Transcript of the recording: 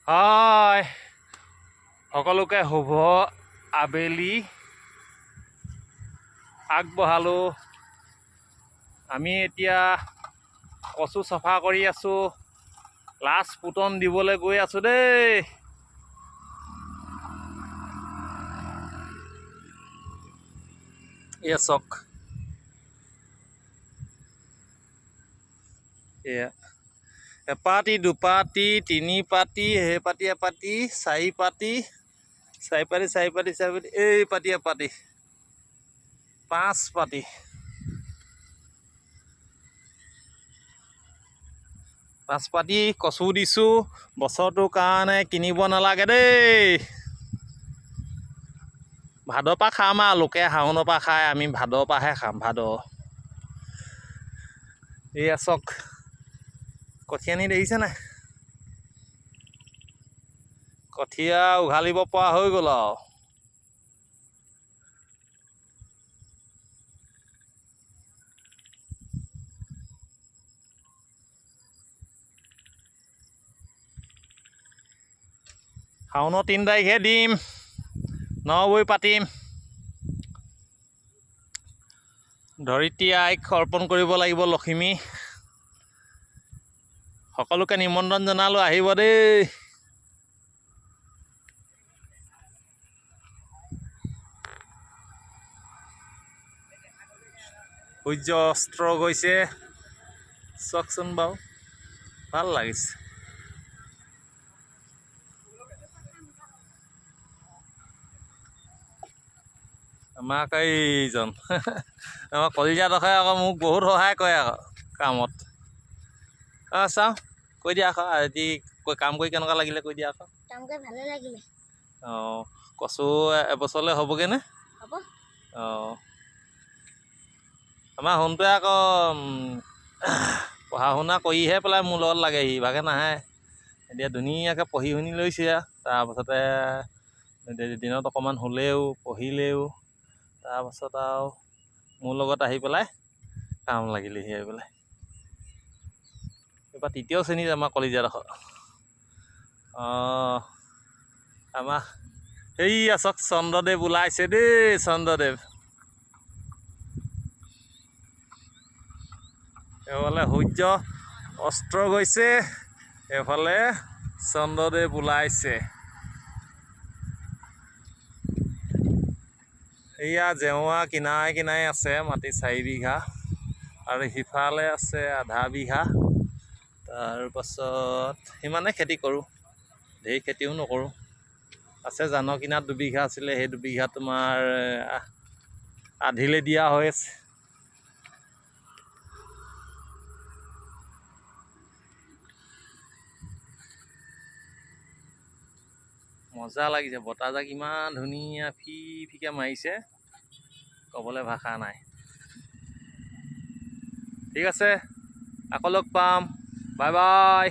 হয়, সকলোকে শুভ আবেলি আগবঢ়ালোঁ। আমি এতিয়া কচু চফা কৰি আছোঁ, লাষ্ট পুতন দিবলৈ গৈ আছোঁ দেই। এয়া চাওক, এয়া এপাতি দুপাতি তিনি পাতি সেইপাতি এপাতি চাৰি পাতি এই পাতি এপাতি পাঁচ পাতি কচু দিছোঁ। বছৰটোৰ কাৰণে কিনিব নালাগে দেই। ভাদৰ পৰা খাম আৰু, লোকে শাওনৰ পৰা খায়, আমি ভাদৰ পৰাহে খাম। ভাদ এয়া চাওক, কঠীয়ানি দেখিছে নাই? কঠীয়া উঘালিব পৰা হৈ গ'ল আৰু। শাওনৰ 3 তাৰিখে দিম, নবৈ পাতিম। ধৰিত্ৰী আইক অৰ্পণ কৰিব লাগিব, লখিমী। সকলোকে নিমন্ত্ৰণ জনালোঁ, আহিব দেই। সূৰ্য অস্ত গৈছে, চাওকচোন বাৰু, ভাল লাগিছে। আমাক এইজন আমাৰ কলিজা দখাই আকৌ মোক বহুত সহায় কৰে আকৌ কামত। চাওঁ, কৈ দিয়া আকৌ আজি কাম কৰি কেনেকুৱা লাগিলে, কৈ দিয়া আকৌ। কাম কৰি ভালে লাগিলে। অঁ, কচু এবছৰলৈ হ'বগৈ নে? হ'ব। অঁ, আমাৰ সোনটোৱে আকৌ পঢ়া শুনা কৰিহে পেলাই মোৰ লগত লাগেহি, ইভাগে নাহে। এতিয়া ধুনীয়াকৈ পঢ়ি শুনি লৈছে আৰু, তাৰপাছতে দিনত অকণমান শুলেও পঢ়িলেও, তাৰপাছত আৰু মোৰ লগত আহি পেলাই কাম লাগিলেহি আহি পেলাই। এইবাৰ 3য় শ্ৰেণীত আমাৰ কলিজাডোখৰ। অঁ, আমাৰ সেইয়া চাওক, চন্দ্ৰদেৱ ওলাইছে দেই, চন্দ্ৰদেৱ। এইফালে সূৰ্য অস্ত গৈছে, এইফালে চন্দ্ৰদেৱ ওলাইছে। এয়া জেওৰা কিনাৰে কিনাৰে আছে মাটি 4 বিঘা, আৰু সিফালে আছে আধা বিঘা। তাৰপাছত সিমানে খেতি কৰোঁ, ঢেৰ খেতিও নকৰোঁ। আছে জানৰ কিনাৰত 2 বিঘা আছিলে, সেই 2 বিঘা তোমাৰ আধিলৈ দিয়া হৈ আছে। মজা লাগিছে, বতাহজাক ইমান ধুনীয়া ফিকে মাৰিছে, ক'বলৈ ভাষা নাই। ঠিক আছে, আকৌ লগ পাম, বাই বাই।